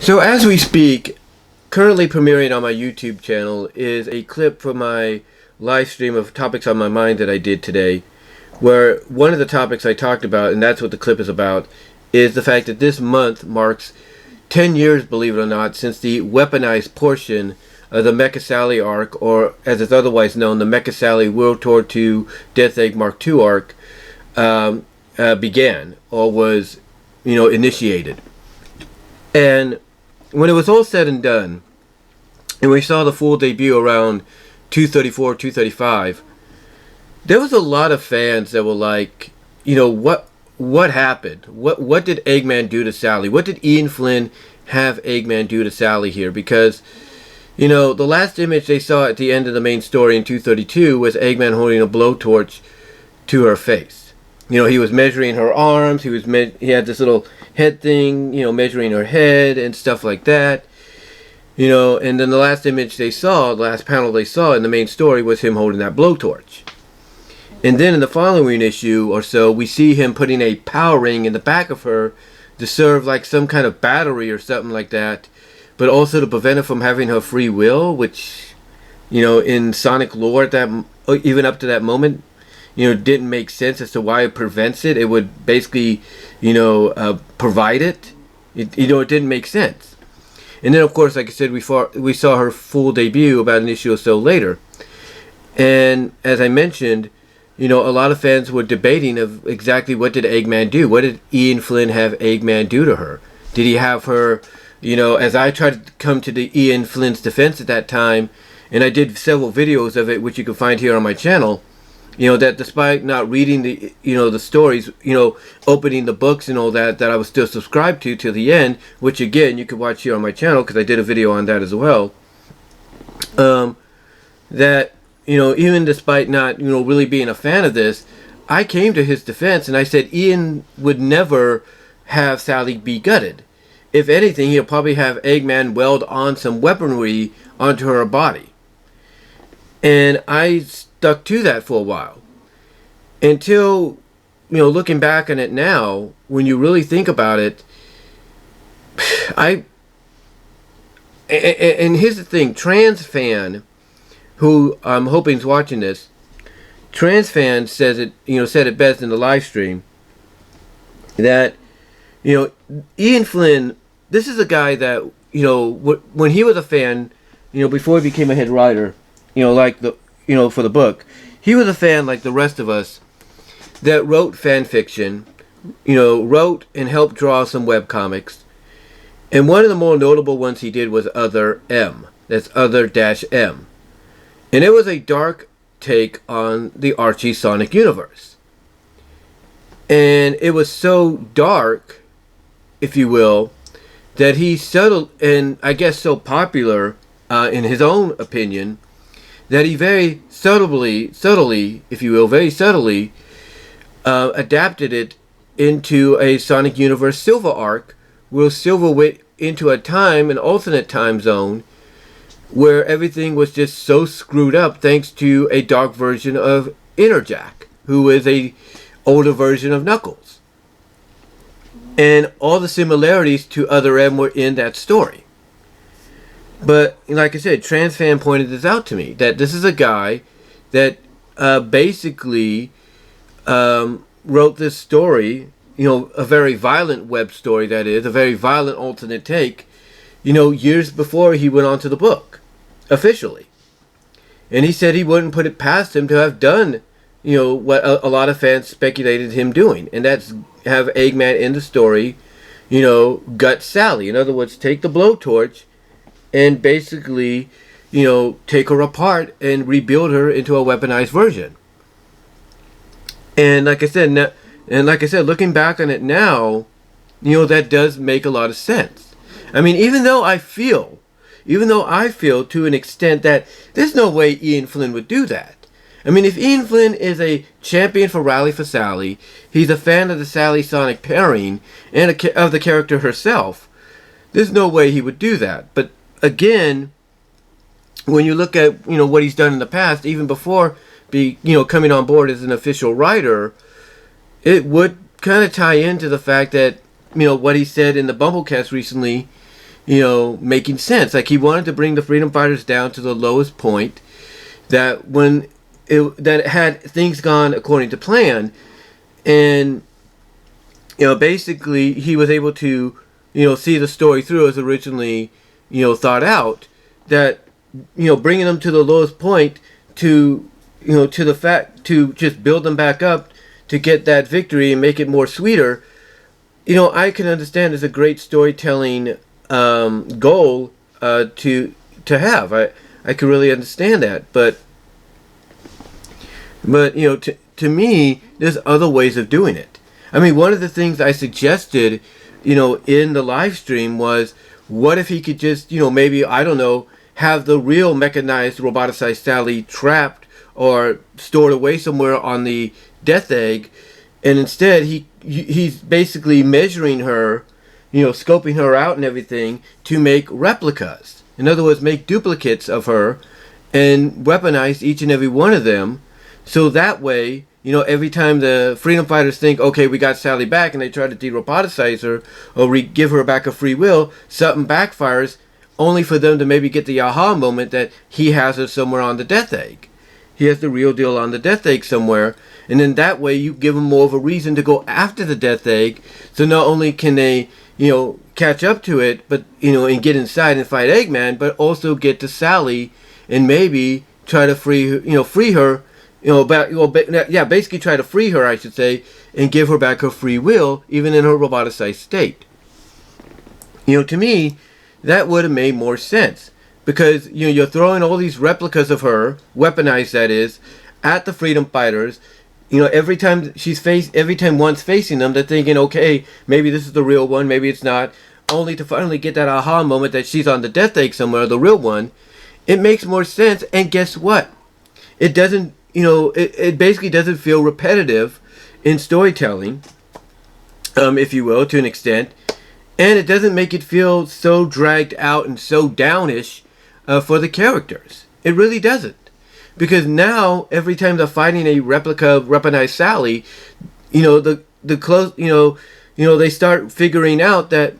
So as we speak, currently premiering on my YouTube channel is a clip from my live stream of topics on my mind that I did today, where one of the topics I talked about, and that's what the clip is about, is the fact that this month marks 10 years, believe it or not, since the weaponized portion of the Mecha Sally arc, or as it's otherwise known, the Mecha Sally World Tour II Death Egg Mark II arc, began, or was, initiated. And when it was all said and done, and we saw the full debut around 234, 235, there was a lot of fans that were like, what happened? What did Eggman do to Sally? What did Ian Flynn have Eggman do to Sally here? Because, the last image they saw at the end of the main story in 232 was Eggman holding a blowtorch to her face. He was measuring her arms. He had this little head thing, measuring her head and stuff like that. And then the last image they saw, the last panel they saw in the main story was him holding that blowtorch. And then in the following issue or so, we see him putting a power ring in the back of her to serve like some kind of battery or something like that, but also to prevent her from having her free will, which, in Sonic lore, even up to that moment, didn't make sense as to why it prevents it. It would basically, provide it. It didn't make sense. And then, of course, like I said, we saw her full debut about an issue or so later. And as I mentioned, a lot of fans were debating of exactly what did Eggman do? What did Ian Flynn have Eggman do to her? Did he have her, as I tried to come to the Ian Flynn's defense at that time, and I did several videos of it, which you can find here on my channel, that despite not reading the stories, opening the books and all that I was still subscribed to the end, which again, you can watch here on my channel because I did a video on that as well, that, even despite not, really being a fan of this, I came to his defense and I said Ian would never have Sally be gutted. If anything, he'll probably have Eggman weld on some weaponry onto her body. And I stuck to that for a while. Until, looking back on it now, when you really think about it, and here's the thing, Trans Fan, who I'm hoping is watching this, Trans Fan says it, said it best in the live stream, that, Ian Flynn, this is a guy that, when he was a fan, before he became a head writer, like the, for the book, he was a fan like the rest of us that wrote fan fiction, wrote and helped draw some webcomics. And one of the more notable ones he did was Other M. That's Other-M. And it was a dark take on the Archie Sonic universe. And it was so dark, if you will, that he settled, and I guess so popular in his own opinion, that he very subtly, if you will, very subtly adapted it into a Sonic Universe Silver arc, where Silver went into a time, an alternate time zone, where everything was just so screwed up thanks to a dark version of Jack, who is a older version of Knuckles. And all the similarities to Other M were in that story. But, like I said, Trans Fan pointed this out to me, that this is a guy that basically wrote this story, a very violent web story, that is, a very violent alternate take, years before he went on to the book, officially. And he said he wouldn't put it past him to have done, what a lot of fans speculated him doing, and that's have Eggman in the story, gut Sally. In other words, take the blowtorch and basically, take her apart and rebuild her into a weaponized version. And like I said, looking back on it now, that does make a lot of sense. I mean, even though I feel to an extent that there's no way Ian Flynn would do that. I mean, if Ian Flynn is a champion for Rally for Sally, he's a fan of the Sally Sonic pairing and of the character herself, there's no way he would do that. But again, when you look at, what he's done in the past, even before coming on board as an official writer, it would kind of tie into the fact that, what he said in the Bumblecast recently, making sense. Like, he wanted to bring the freedom fighters down to the lowest point, that when that had things gone according to plan, and basically he was able to see the story through as originally thought out, that bringing them to the lowest point to to the fact to just build them back up to get that victory and make it more sweeter, I can understand as a great storytelling goal to have. I could really understand that, but to me, there's other ways of doing it. I mean, one of the things I suggested, in the live stream was, what if he could just, maybe, I don't know, have the real mechanized, roboticized Sally trapped or stored away somewhere on the death egg, and instead he's basically measuring her, scoping her out and everything to make replicas. In other words, make duplicates of her and weaponize each and every one of them. So that way, every time the freedom fighters think, okay, we got Sally back, and they try to de-roboticize her or give her back a free will, something backfires, only for them to maybe get the aha moment that he has her somewhere on the death egg. He has the real deal on the death egg somewhere, and then that way you give them more of a reason to go after the death egg. So not only can they, catch up to it, but and get inside and fight Eggman, but also get to Sally and maybe try to free her. Basically try to free her, I should say, and give her back her free will, even in her roboticized state. To me, that would have made more sense, because you're throwing all these replicas of her, weaponized that is, at the freedom fighters. Every time one's facing them, they're thinking, okay, maybe this is the real one, maybe it's not, only to finally get that aha moment that she's on the death egg somewhere, the real one. It makes more sense, and guess what? It doesn't. It basically doesn't feel repetitive in storytelling, if you will, to an extent. And it doesn't make it feel so dragged out and so downish for the characters. It really doesn't. Because now, every time they're fighting a replica of weaponized Sally, they start figuring out that,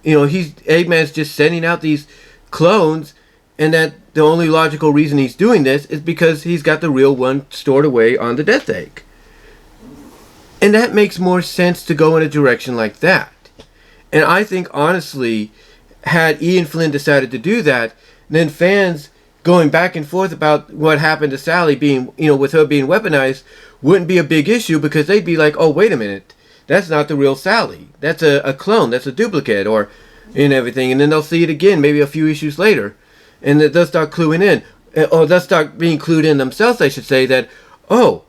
Eggman's just sending out these clones, and that the only logical reason he's doing this is because he's got the real one stored away on the death egg. And that makes more sense to go in a direction like that. And I think, honestly, had Ian Flynn decided to do that, then fans going back and forth about what happened to Sally being, with her being weaponized, wouldn't be a big issue, because they'd be like, oh, wait a minute, that's not the real Sally. That's a clone, that's a duplicate, and everything. And then they'll see it again, maybe a few issues later. And they'll start cluing in, or they'll start being clued in themselves, I should say, that, oh,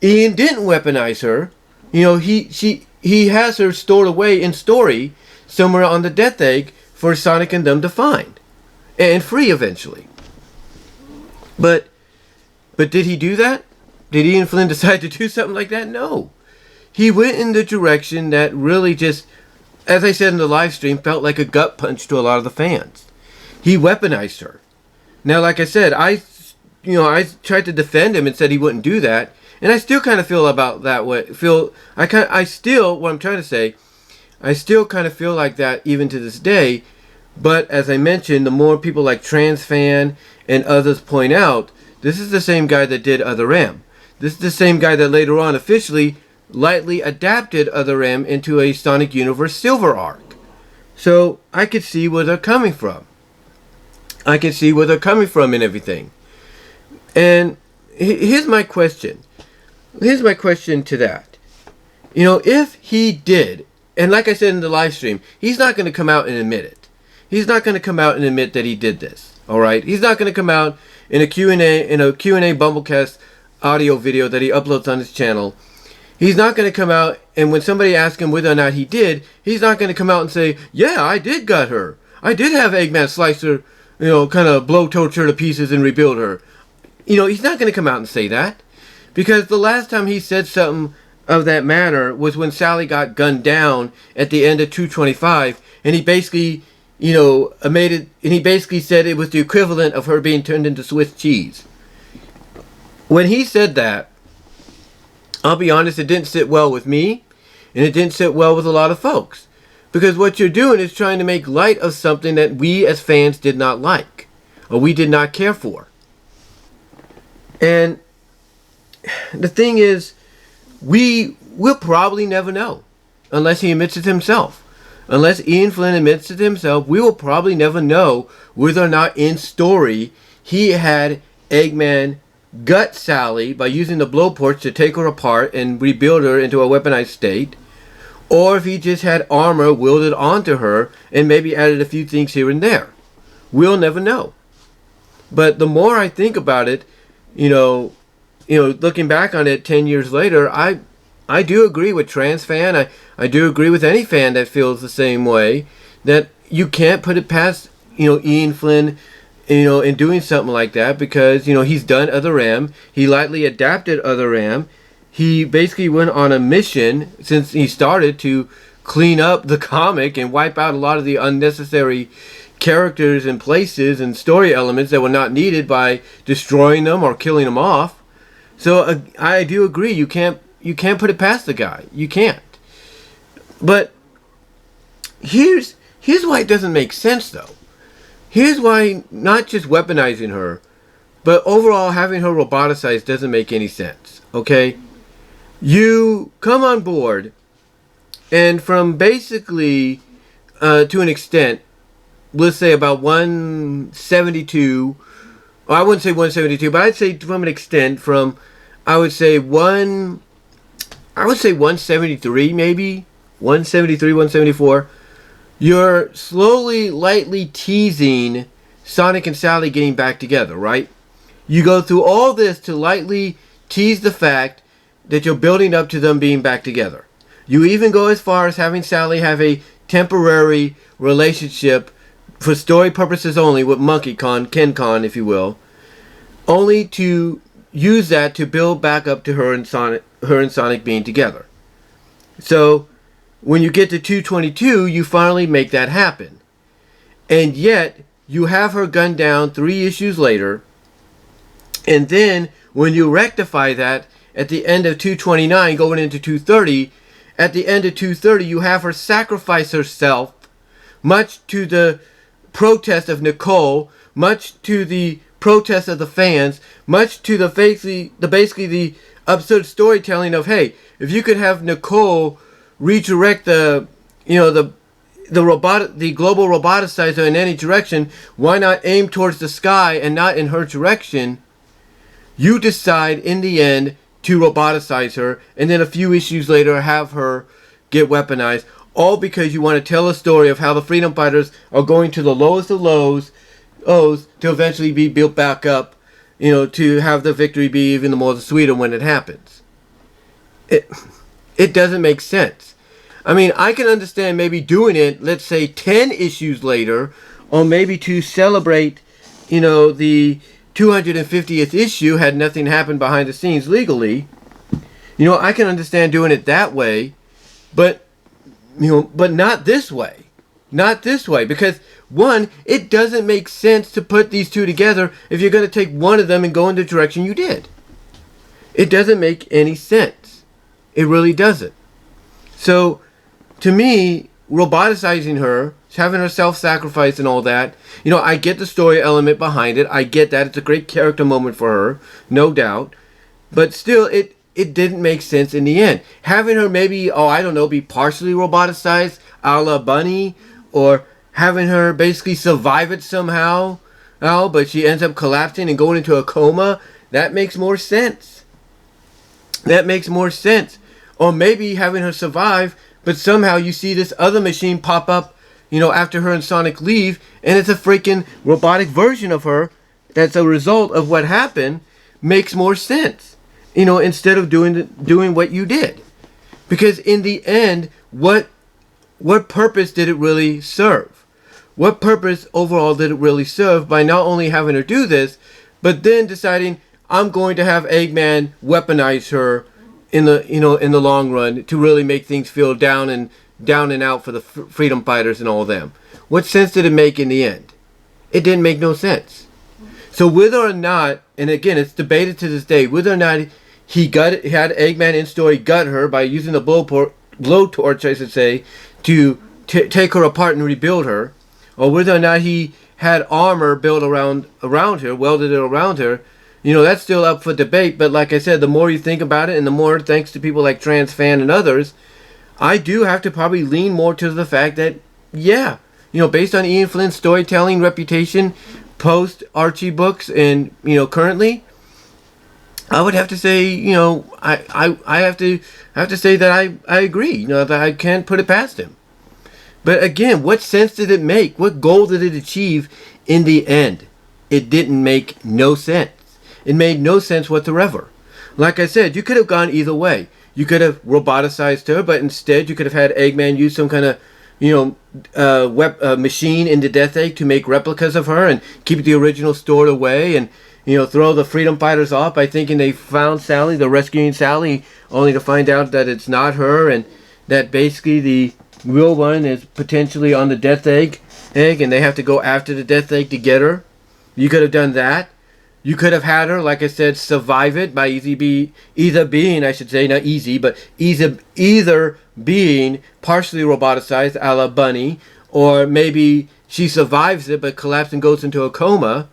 Ian didn't weaponize her. He has her stored away in story somewhere on the death egg for Sonic and them to find and free eventually. But did he do that? Did Ian Flynn decide to do something like that? No. He went in the direction that really just, as I said in the live stream, felt like a gut punch to a lot of the fans. He weaponized her. Now, like I said, I tried to defend him and said he wouldn't do that, and I still kind of feel about that way. What I'm trying to say, I still kind of feel like that even to this day. But as I mentioned, the more people like TransFan and others point out, this is the same guy that did Other M. This is the same guy that later on officially lightly adapted Other M into a Sonic Universe Silver arc. So I could see where they're coming from. And everything. And here's my question. Here's my question to that. If he did, and like I said in the live stream, he's not going to come out and admit it. He's not going to come out and admit that he did this. All right? He's not going to come out in a Q&A Bumblecast audio video that he uploads on his channel. He's not going to come out, and when somebody asks him whether or not he did, he's not going to come out and say, yeah, I did gut her. I did have Eggman slice her, kind of blow torture to pieces and rebuild her. He's not going to come out and say that. Because the last time he said something of that matter was when Sally got gunned down at the end of 225, and he basically, made it, and he basically said it was the equivalent of her being turned into Swiss cheese. When he said that, I'll be honest, it didn't sit well with me, and it didn't sit well with a lot of folks. Because what you're doing is trying to make light of something that we as fans did not like, or we did not care for. And the thing is, we will probably never know, unless he admits it himself. Unless Ian Flynn admits it himself, we will probably never know whether or not in story he had Eggman gut Sally by using the blowports to take her apart and rebuild her into a weaponized state, or if he just had armor wielded onto her and maybe added a few things here and there. We'll never know. But the more I think about it, looking back on it 10 years later, I do agree with Trans Fan. I do agree with any fan that feels the same way, that you can't put it past, Ian Flynn, in doing something like that, because, he's done Other M. He lightly adapted Other M. He basically went on a mission since he started to clean up the comic and wipe out a lot of the unnecessary characters and places and story elements that were not needed by destroying them or killing them off. So I do agree, you can't put it past the guy. You can't. But here's why it doesn't make sense, though. Here's why not just weaponizing her, but overall having her roboticized doesn't make any sense. Okay? You come on board, and from basically, to an extent, let's say about 172, or I wouldn't say 172, but I'd say from an extent from, I would say 173 maybe, 173, 174, you're slowly, lightly teasing Sonic and Sally getting back together, right? You go through all this to lightly tease the fact that you're building up to them being back together. You even go as far as having Sally have a temporary relationship for story purposes only with Monkey Kong, Ken Kong, if you will, only to use that to build back up to her and Sonic being together. So when you get to 222, you finally make that happen. And yet, you have her gunned down 3 issues later, and then when you rectify that, at the end of 229 going into 230, at the end of 230 you have her sacrifice herself, much to the protest of Nicole, much to the protest of the fans, much to the basically the absurd storytelling of, hey, if you could have Nicole redirect the global roboticizer in any direction, why not aim towards the sky and not in her direction? You decide in the end to roboticize her, and then a few issues later have her get weaponized, all because you want to tell a story of how the Freedom Fighters are going to the lowest of lows to eventually be built back up, to have the victory be even more sweeter when it happens. It doesn't make sense. I mean, I can understand maybe doing it, let's say 10 issues later, or maybe to celebrate, the 250th issue had nothing happened behind the scenes legally. I can understand doing it that way, but not this way. Not this way, because one, it doesn't make sense to put these two together if you're going to take one of them and go in the direction you did. It doesn't make any sense. It really doesn't. So, to me, roboticizing her, having her self-sacrifice and all that, I get the story element behind it. I get that. It's a great character moment for her, no doubt. But still, it didn't make sense in the end. Having her maybe, be partially roboticized, a la Bunny, or having her basically survive it somehow, but she ends up collapsing and going into a coma, that makes more sense. That makes more sense. Or maybe having her survive, but somehow you see this other machine pop up, after her and Sonic leave, and it's a freaking robotic version of her that's a result of what happened, makes more sense. Instead of doing what you did. Because in the end, what purpose did it really serve? What purpose overall did it really serve by not only having her do this, but then deciding, I'm going to have Eggman weaponize her in the long run to really make things feel down and out for the freedom fighters and all them. What sense did it make in the end? It didn't make no sense. So whether or not, and again, it's debated to this day, whether or not he had Eggman in story gut her by using the blowtorch, I should say, to take her apart and rebuild her, or whether or not he had armor built around her, welded it around her, that's still up for debate. But like I said, the more you think about it, and the more, thanks to people like TransFan and others, I do have to probably lean more to the fact that, yeah, based on Ian Flynn's storytelling reputation, post Archie books, and currently, I would have to say, I have to say that I agree, that I can't put it past him. But again, what sense did it make? What goal did it achieve in the end? It didn't make no sense. It made no sense whatsoever. Like I said, you could have gone either way. You could have roboticized her, but instead you could have had Eggman use some kind of, machine in the Death Egg to make replicas of her and keep the original stored away, and throw the freedom fighters off by thinking they found Sally, they're rescuing Sally, only to find out that it's not her, and that basically the real one is potentially on the Death Egg, and they have to go after the Death Egg to get her. You could have done that. You could have had her, like I said, survive it by either being, I should say, not easy, but either being partially roboticized, a la Bunny, or maybe she survives it but collapses and goes into a coma,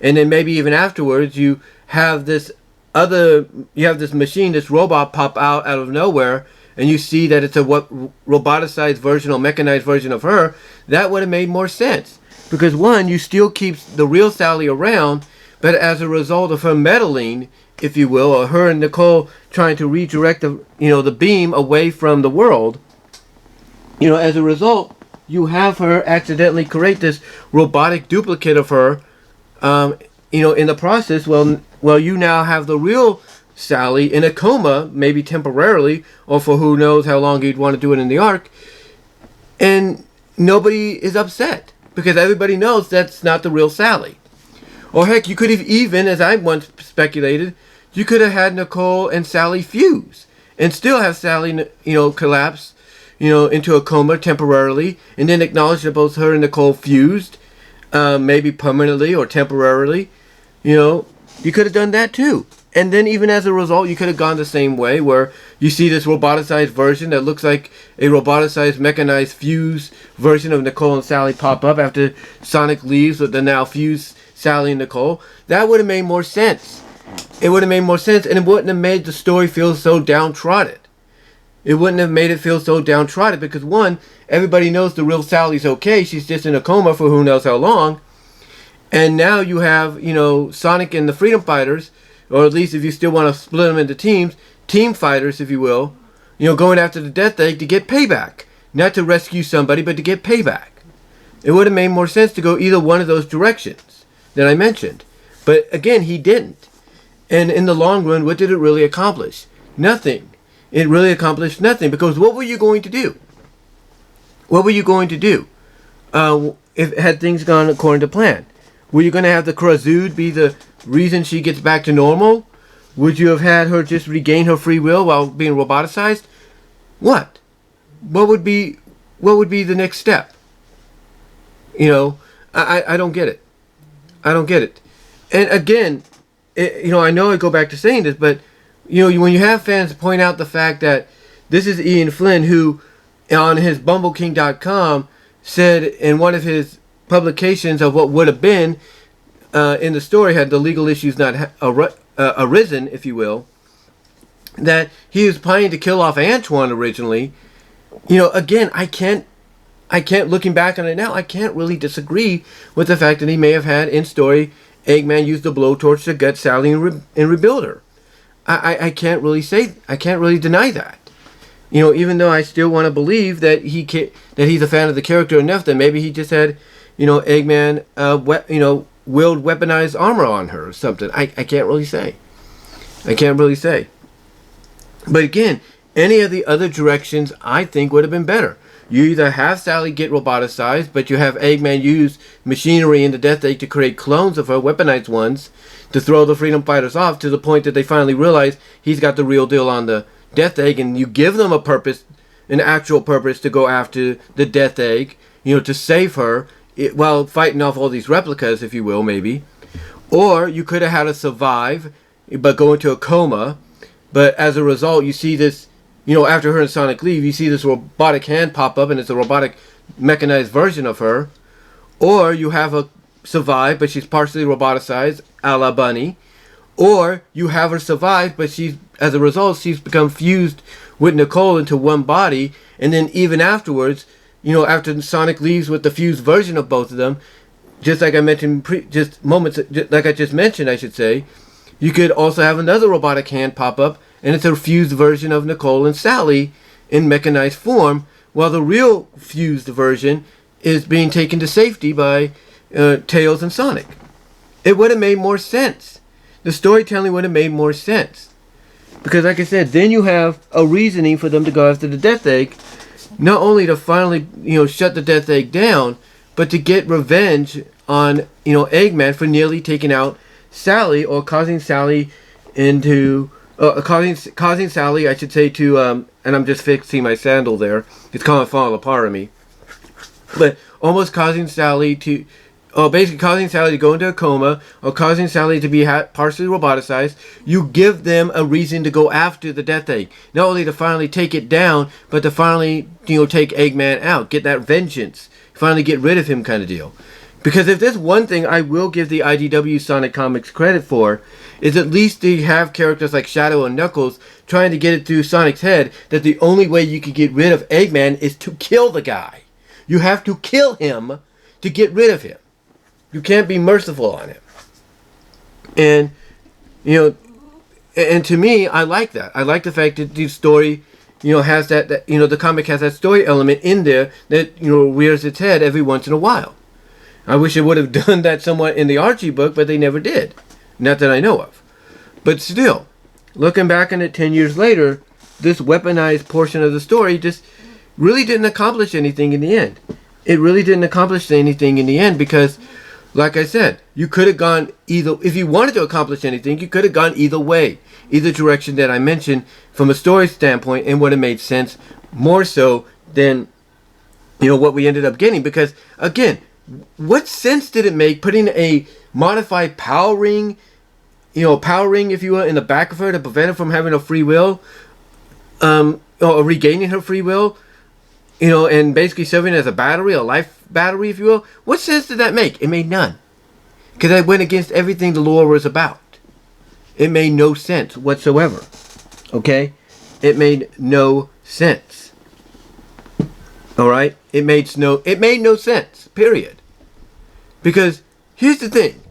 and then maybe even afterwards you have this machine, this robot pop out of nowhere, and you see that it's a roboticized version or mechanized version of her. That would have made more sense. Because one, you still keep the real Sally around, but as a result of her meddling, if you will, or her and Nicole trying to redirect the beam away from the world, as a result, you have her accidentally create this robotic duplicate of her, in the process. Well, you now have the real Sally in a coma, maybe temporarily, or for who knows how long you'd want to do it in the arc, and nobody is upset because everybody knows that's not the real Sally. Or heck, you could have even, as I once speculated, you could have had Nicole and Sally fuse and still have Sally, collapse, into a coma temporarily, and then acknowledge that both her and Nicole fused, maybe permanently or temporarily. You could have done that too. And then even as a result, you could have gone the same way, where you see this roboticized version that looks like a roboticized, mechanized, fused version of Nicole and Sally pop up after Sonic leaves with the now fused Sally and Nicole. That would have made more sense. It would have made more sense, and it wouldn't have made the story feel so downtrodden. It wouldn't have made it feel so downtrodden because, one, everybody knows the real Sally's okay. She's just in a coma for who knows how long. And now you have, Sonic and the Freedom Fighters, or at least if you still want to split them into teams, team fighters, if you will, going after the Death Egg to get payback. Not to rescue somebody, but to get payback. It would have made more sense to go either one of those directions that I mentioned. But again, he didn't. And in the long run, what did it really accomplish? Nothing. It really accomplished nothing, because what were you going to do? What were you going to do if had things gone according to plan? Were you going to have the Krazood be the reason she gets back to normal? Would you have had her just regain her free will while being roboticized? What? What would be the next step? I don't get it. I don't get it. And again, I know I go back to saying this, but when you have fans point out the fact that this is Ian Flynn, who on his BumbleKing.com said in one of his publications of what would have been in the story, had the legal issues not arisen, if you will, that he was planning to kill off Antoine originally. Again, I can't, looking back on it now, I can't really disagree with the fact that he may have had in story Eggman use the blowtorch to gut Sally and rebuild her. I can't really deny that. Even though I still want to believe that he's a fan of the character enough that maybe he just had, Eggman, willed weaponized armor on her or something. I can't really say. But again, any of the other directions I think would have been better. You either have Sally get roboticized, but you have Eggman use machinery in the Death Egg to create clones of her, weaponized ones, to throw the Freedom Fighters off to the point that they finally realize he's got the real deal on the Death Egg, and you give them a purpose, an actual purpose to go after the Death Egg, to save her, while fighting off all these replicas, if you will, maybe. Or you could have had her survive, but go into a coma, but as a result, you see this, after her and Sonic leave, you see this robotic hand pop up, and it's a robotic mechanized version of her, or you have her survive but she's partially roboticized, a la Bunny, or you have her survive but she's, as a result, she's become fused with Nicole into one body, and then even afterwards, after Sonic leaves with the fused version of both of them, just like I mentioned, like I just mentioned, I should say, you could also have another robotic hand pop up, and it's a fused version of Nicole and Sally in mechanized form, while the real fused version is being taken to safety by Tails and Sonic. It would have made more sense. The storytelling would have made more sense. Because like I said, then you have a reasoning for them to go after the Death Egg, not only to finally, shut the Death Egg down, but to get revenge on, Eggman for nearly taking out Sally, or causing Sally into, causing Sally, I should say, to, and I'm just fixing my sandal there. It's kind of falling apart on me. But almost causing Sally to, basically causing Sally to go into a coma, or causing Sally to be partially roboticized. You give them a reason to go after the Death Egg. Not only to finally take it down, but to finally, take Eggman out. Get that vengeance. Finally get rid of him kind of deal. Because if there's one thing I will give the IDW Sonic Comics credit for, is at least they have characters like Shadow and Knuckles trying to get it through Sonic's head that the only way you can get rid of Eggman is to kill the guy. You have to kill him to get rid of him. You can't be merciful on him. And, and to me, I like that. I like the fact that the story, has that the comic has that story element in there that, rears its head every once in a while. I wish it would have done that somewhat in the Archie book, but they never did. Not that I know of. But still, looking back on it 10 years later, this weaponized portion of the story just really didn't accomplish anything in the end. It really didn't accomplish anything in the end because, like I said, you could have gone either, if you wanted to accomplish anything, you could have gone either way. Either direction that I mentioned from a story standpoint, and would have made sense more so than, what we ended up getting. Because, again, what sense did it make putting a modified power ring, if you will, in the back of her to prevent her from having a free will, or regaining her free will, and basically serving as a battery, a life battery, if you will? What sense did that make? It made none. Because that went against everything the lore was about. It made no sense whatsoever. Okay? It made no sense. Alright? It made no sense. Period. Because here's the thing.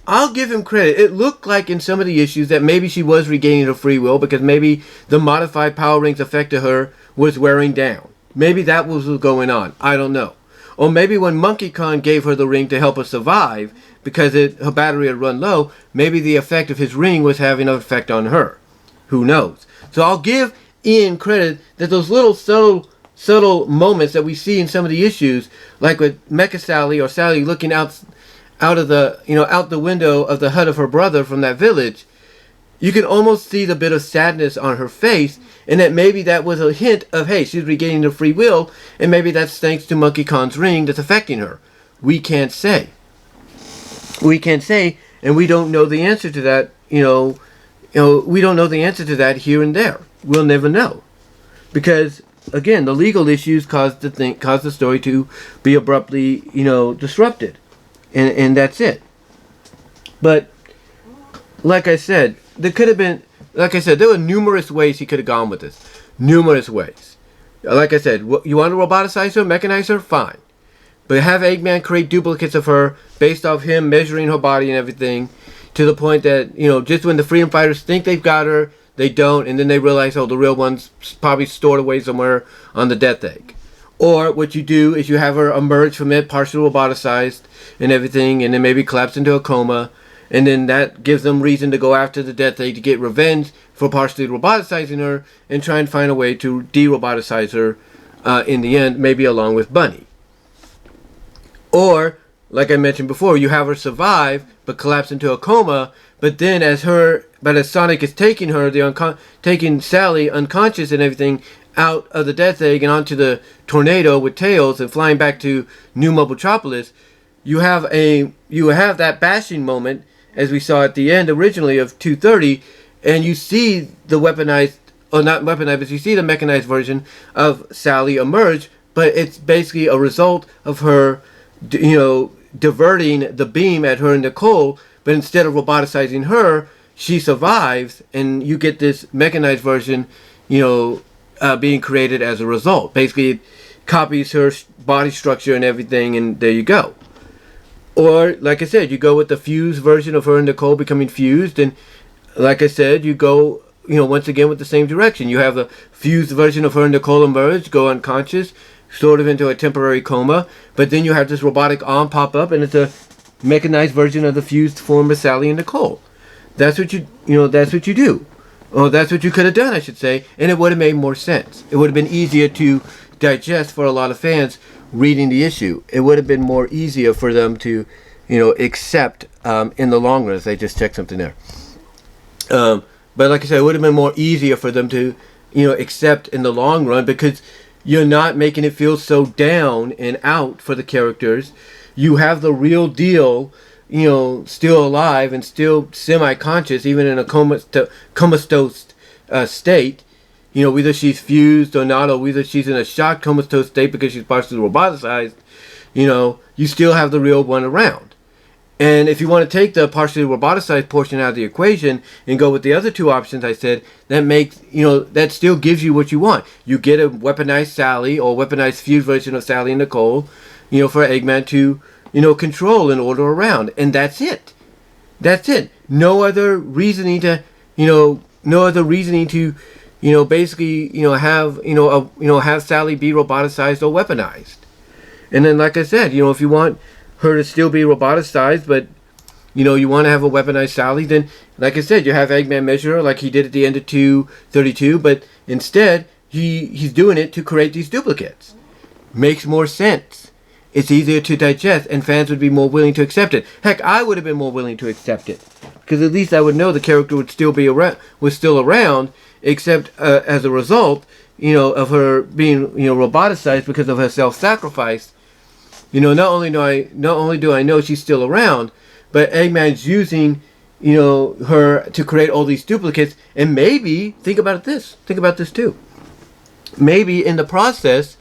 I'll give him credit. It looked like in some of the issues that maybe she was regaining her free will because maybe the modified power ring's effect to her was wearing down. Maybe that was what was going on. I don't know. Or maybe when Monkey Kong gave her the ring to help her survive because her battery had run low, maybe the effect of his ring was having an effect on her. Who knows? So I'll give Ian credit that those little subtle moments that we see in some of the issues, like with Mecha Sally or Sally looking out of the out the window of the hut of her brother from that village, you can almost see the bit of sadness on her face, and that maybe that was a hint of, hey, she's regaining her free will, and maybe that's thanks to Monkey Kong's ring that's affecting her. We can't say. We can't say, and we don't know the answer to that. We don't know the answer to that here and there. We'll never know, because again, the legal issues caused the story to be abruptly, disrupted, and that's it. But like I said, there could have been, there were numerous ways he could have gone with this. Numerous ways. Like I said, you want to roboticize her, mechanize her, fine. But have Eggman create duplicates of her based off him measuring her body and everything, to the point that, just when the freedom fighters think they've got her, they don't, and then they realize, oh, the real one's probably stored away somewhere on the Death Egg. Or what you do is you have her emerge from it, partially roboticized and everything, and then maybe collapse into a coma, and then that gives them reason to go after the Death Egg to get revenge for partially roboticizing her and try and find a way to de-roboticize her in the end, maybe along with Bunny. Or, like I mentioned before, you have her survive but collapse into a coma, but then as Sonic is taking her, taking Sally unconscious and everything out of the Death Egg and onto the tornado with Tails and flying back to New Mobotropolis, you have that bashing moment as we saw at the end originally of 230, and you see the weaponized, or not weaponized, but you see the mechanized version of Sally emerge, but it's basically a result of her, diverting the beam at her and Nicole. But instead of roboticizing her, she survives, and you get this mechanized version, being created as a result. Basically, it copies her body structure and everything, and there you go. Or, like I said, you go with the fused version of her and Nicole becoming fused, and like I said, you go, once again with the same direction. You have the fused version of her and Nicole emerge, go unconscious, sort of into a temporary coma, but then you have this robotic arm pop up, and it's a mechanized version of the fused form of Sally and Nicole. That's what that's what you do. Or that's what you could have done, I should say, and it would have made more sense. It would have been easier to digest for a lot of fans reading the issue. It would have been more easier for them to, accept in the long run. If they just check something there. But like I said, it would have been more easier for them to, accept in the long run, because you're not making it feel so down and out for the characters. You have the real deal, still alive and still semi-conscious, even in a comatose state. Whether she's fused or not, or whether she's in a shock comatose state because she's partially roboticized, you still have the real one around. And if you want to take the partially roboticized portion out of the equation and go with the other two options I said, that makes, that still gives you what you want. You get a weaponized Sally or weaponized fused version of Sally and Nicole, for Eggman to, control and order around. And that's it. That's it. No other reasoning to, basically, have Sally be roboticized or weaponized. And then, like I said, if you want her to still be roboticized, but you want to have a weaponized Sally, then like I said, you have Eggman measure her like he did at the end of 232, but instead he's doing it to create these duplicates. Makes more sense. It's easier to digest, and fans would be more willing to accept it. Heck, I would have been more willing to accept it, because at least I would know the character would still be around, except as a result, of her being roboticized because of her self-sacrifice. Not only do I know she's still around, but Eggman's using, her to create all these duplicates, and maybe think about this too. Maybe in the process,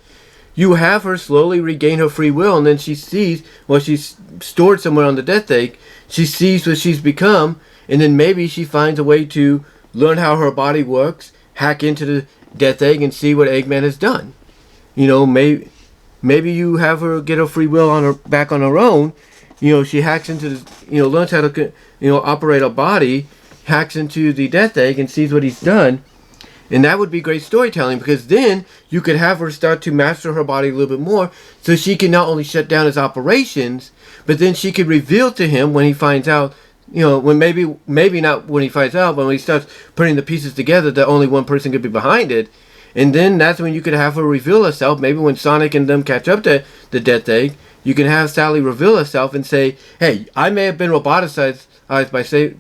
you have her slowly regain her free will, and then she sees, she's stored somewhere on the death egg. She sees what she's become, and then maybe she finds a way to learn how her body works, hack into the death egg, and see what Eggman has done. Maybe you have her get her free will back on her own. She hacks into the, learns how to, operate her body, hacks into the death egg and sees what he's done. And that would be great storytelling, because then you could have her start to master her body a little bit more, so she can not only shut down his operations, but then she could reveal to him when he finds out, when maybe not when he finds out, but when he starts putting the pieces together that only one person could be behind it. And then that's when you could have her reveal herself. Maybe when Sonic and them catch up to the death egg, you can have Sally reveal herself and say, hey, I may have been roboticized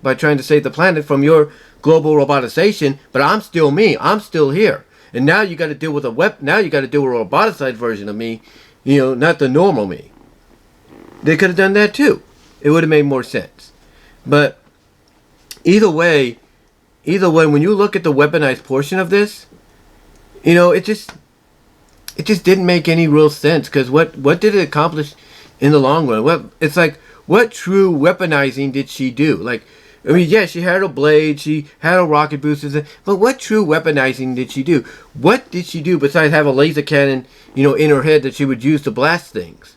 by trying to save the planet from your global robotization, but I'm still me. I'm still here. And now you got to deal with now you got to deal with a roboticized version of me, not the normal me. They could have done that too. It would have made more sense. But either way, when you look at the weaponized portion of this, it just didn't make any real sense, because what did it accomplish in the long run? Well, it's like, what true weaponizing did she do? Like, I mean, yeah, she had a blade, she had a rocket booster, but what true weaponizing did she do? What did she do besides have a laser cannon, in her head that she would use to blast things?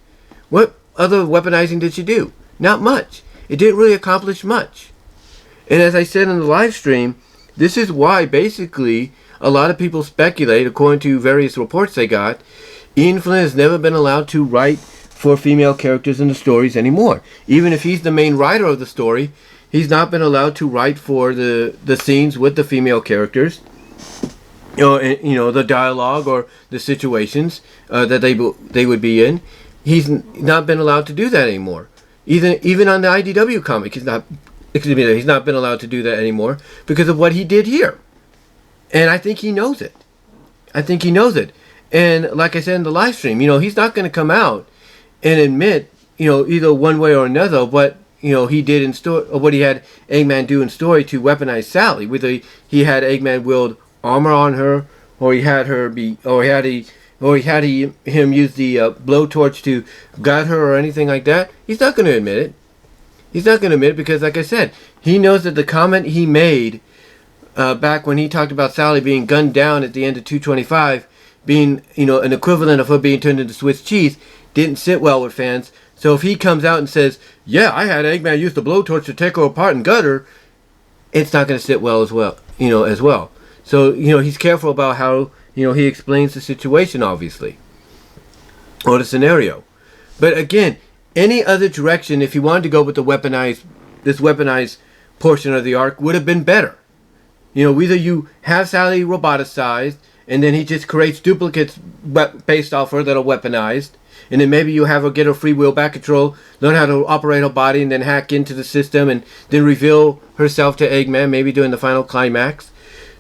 What other weaponizing did she do? Not much. It didn't really accomplish much. And as I said in the live stream, this is why basically a lot of people speculate, according to various reports they got, Ian Flynn has never been allowed to write for female characters in the stories anymore. Even if he's the main writer of the story, he's not been allowed to write for the scenes with the female characters, the dialogue or the situations that they would be in. He's not been allowed to do that anymore. Even on the IDW comic, he's not been allowed to do that anymore because of what he did here. And I think he knows it. And like I said in the live stream, he's not going to come out and admit, either one way or another, what he did in story, or what he had Eggman do in story to weaponize Sally. Whether he had Eggman wield armor on her, or he had or he had him use the blowtorch to gut her or anything like that, he's not going to admit it. He's not going to admit it because, like I said, he knows that the comment he made back when he talked about Sally being gunned down at the end of 225, being, an equivalent of her being turned into Swiss cheese, didn't sit well with fans. So if he comes out and says, yeah, I had Eggman use the blowtorch to take her apart and gut her, it's not going to sit well as well. So, he's careful about how, he explains the situation, obviously, or the scenario. But again, any other direction, if he wanted to go with this weaponized portion of the arc, would have been better. Either you have Sally roboticized, and then he just creates duplicates based off her that are weaponized, and then maybe you have her get her free will back control, learn how to operate her body, and then hack into the system, and then reveal herself to Eggman, maybe during the final climax.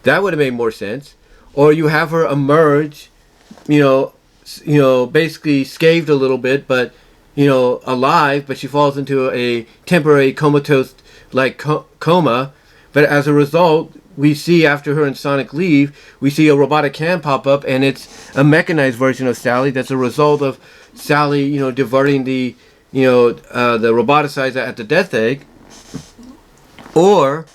That would have made more sense. Or you have her emerge, basically scathed a little bit, but alive, but she falls into a temporary comatose coma. But as a result, we see after her and Sonic leave, we see a robotic hand pop up, and it's a mechanized version of Sally. That's a result of Sally, diverting the roboticizer at the Death Egg. Or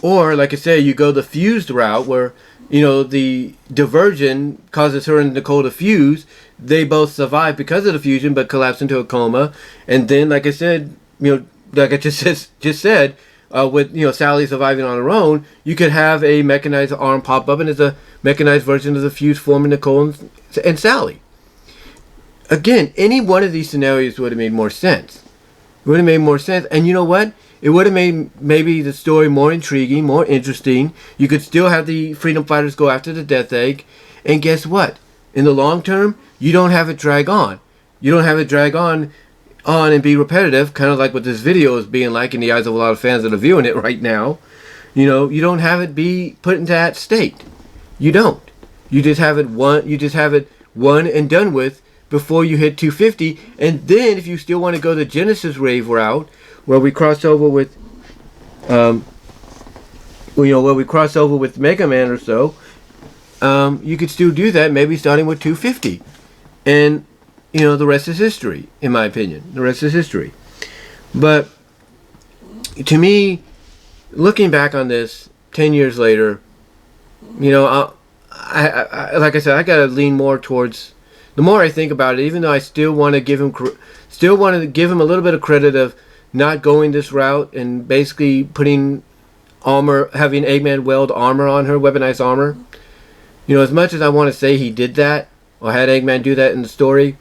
like I say, you go the fused route where, the diversion causes her and Nicole to fuse. They both survive because of the fusion, but collapse into a coma. And then, like I said, like I just said, with Sally surviving on her own, you could have a mechanized arm pop up, and it's a mechanized version of the fused form of Nicole and Sally. Again, any one of these scenarios would have made more sense. It would have made more sense, and you know what? It would have made maybe the story more intriguing, more interesting. You could still have the Freedom Fighters go after the Death Egg, and guess what? In the long term, you don't have it drag on. You don't have it drag on and be repetitive, kind of like what this video is being like in the eyes of a lot of fans that are viewing it right now. You don't have it be put into that state. You don't. You just have it one and done with before you hit 250. And then if you still want to go the Genesis Rave route, where we cross over with Mega Man or so, you could still do that, maybe starting with 250. And the rest is history, in my opinion. The rest is history. But to me, looking back on this 10 years later, I like I said, I gotta lean more towards. The more I think about it, even though I still want to give him a little bit of credit of not going this route and basically putting armor, having Eggman weld armor on her, weaponized armor. As much as I want to say he did that or had Eggman do that in the story,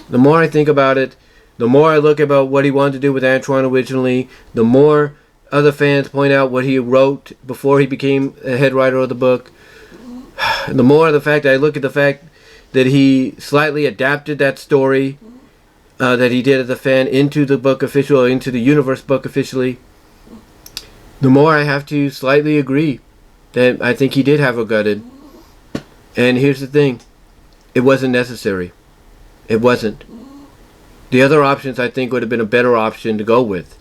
the more I think about it, the more I look about what he wanted to do with Antoine originally, the more other fans point out what he wrote before he became a head writer of the book. The more the fact I look at the fact that he slightly adapted that story that he did as a fan into the book official, or into the universe book officially, the more I have to slightly agree that I think he did have her gutted. And here's the thing, it wasn't necessary. It wasn't. The other options I think would have been a better option to go with.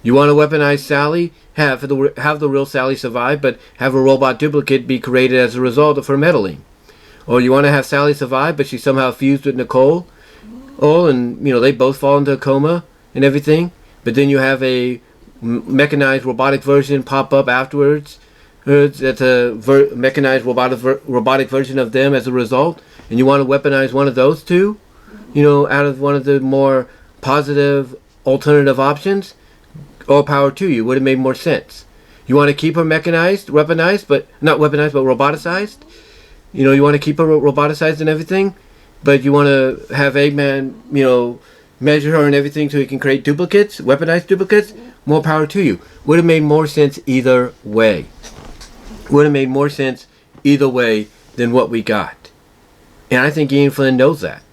You want to weaponize Sally? Have the real Sally survive, but have a robot duplicate be created as a result of her meddling. Or you want to have Sally survive, but she's somehow fused with Nicole. Oh, and they both fall into a coma and everything. But then you have a mechanized robotic version pop up afterwards. That's a mechanized robotic version of them as a result. And you want to weaponize one of those two, out of one of the more positive alternative options. All power to you. Would have made more sense. You want to keep her weaponized, but not weaponized, but roboticized. You want to keep her roboticized and everything, but you want to have Eggman, measure her and everything so he can create duplicates, weaponized duplicates. More power to you. Would have made more sense either way. Would have made more sense either way than what we got. And I think Ian Flynn knows that.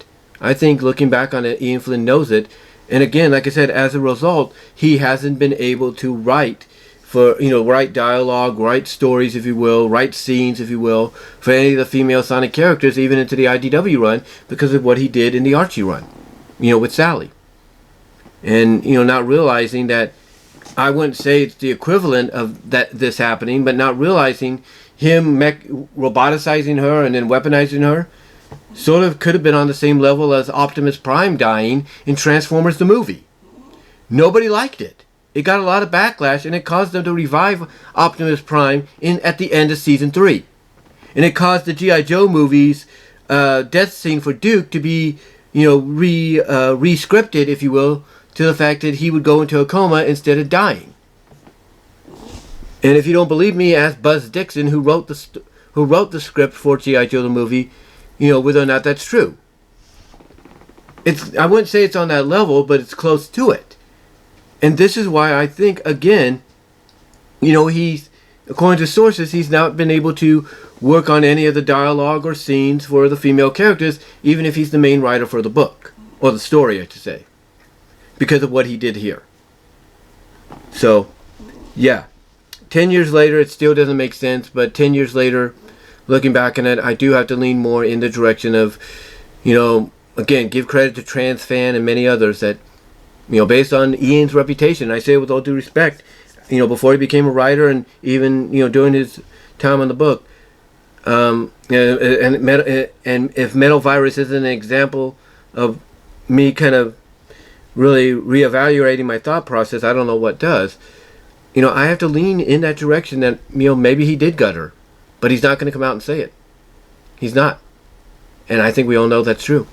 I think looking back on it, Ian Flynn knows it. And again, like I said, as a result, he hasn't been able to write dialogue, write stories, if you will, write scenes, if you will, for any of the female Sonic characters, even into the IDW run, because of what he did in the Archie run, with Sally. And, not realizing that, I wouldn't say it's the equivalent of this happening, but not realizing him roboticizing her and then weaponizing her, sort of could have been on the same level as Optimus Prime dying in Transformers the movie. Nobody liked it. It got a lot of backlash, and it caused them to revive Optimus Prime at the end of season 3. And it caused the G.I. Joe movies death scene for Duke to be, re-scripted, if you will, to the fact that he would go into a coma instead of dying. And if you don't believe me, ask Buzz Dixon, who wrote the script for G.I. Joe the movie, whether or not that's true. I wouldn't say it's on that level, but it's close to it. And this is why I think, again, he's, according to sources, he's not been able to work on any of the dialogue or scenes for the female characters, even if he's the main writer for the book, or the story, I should say, because of what he did here. So, yeah. 10 years later, it still doesn't make sense, but 10 years later, looking back on it, I do have to lean more in the direction of, again, give credit to TransFan and many others that, based on Ian's reputation, I say it with all due respect, before he became a writer and even, during his time on the book, and if Metal Virus isn't an example of me kind of really reevaluating my thought process, I don't know what does. I have to lean in that direction that, maybe he did gut her, but he's not going to come out and say it. He's not. And I think we all know that's true.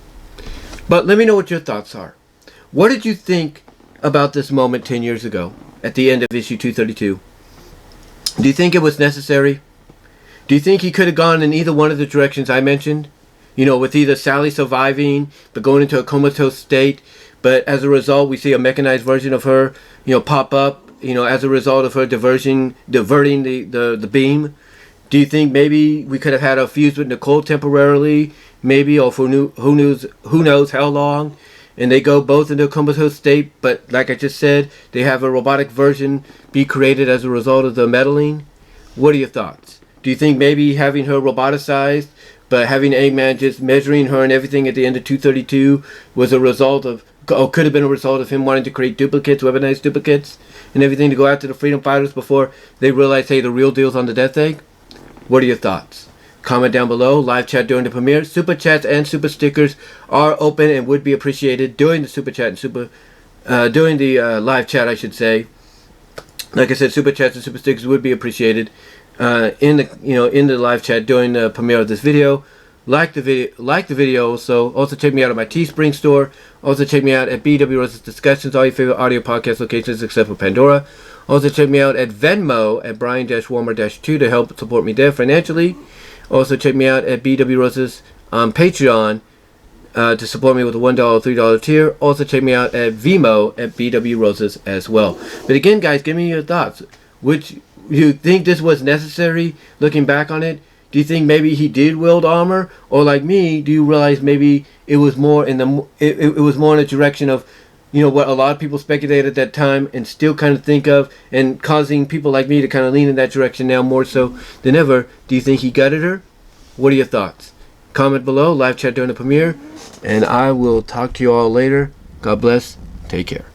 But let me know what your thoughts are. What did you think about this moment 10 years ago at the end of issue 232? Do you think it was necessary? Do you think he could have gone in either one of the directions I mentioned? With either Sally surviving, but going into a comatose state, but as a result we see a mechanized version of her, pop up, as a result of her diverting the beam? Do you think maybe we could have had a fuse with Nicole temporarily, maybe, or for who knows how long, and they go both into a comatose state, but like I just said, they have a robotic version be created as a result of the meddling? What are your thoughts? Do you think maybe having her roboticized, but having Eggman just measuring her and everything at the end of 232 was a result of, or could have been a result of him wanting to create duplicates, weaponized duplicates, and everything to go after the freedom fighters before they realize, hey, the real deal's on the Death Egg? What are your thoughts? Comment down below. Live chat during the premiere. Super chats and super stickers are open and would be appreciated during the super chat and during the live chat, I should say. Like I said, super chats and super stickers would be appreciated in the live chat during the premiere of this video. Like the video. Also check me out at my Teespring store. Also check me out at BW Rose's Discussions, all your favorite audio podcast locations except for Pandora. Also check me out at Venmo at Brian-Warmer-2 to help support me there financially. Also check me out at BW Rose's Patreon to support me with a $1, $3 tier. Also check me out at VENMO at BW Roses as well. But again, guys, give me your thoughts. Which you think this was necessary looking back on it? Do you think maybe he did wield armor, or like me, do you realize maybe it was more in the it was more in the direction of, what a lot of people speculated at that time and still kind of think of, and causing people like me to kind of lean in that direction now more so than ever? Do you think he gutted her? What are your thoughts? Comment below, live chat during the premiere, and I will talk to you all later. God bless. Take care.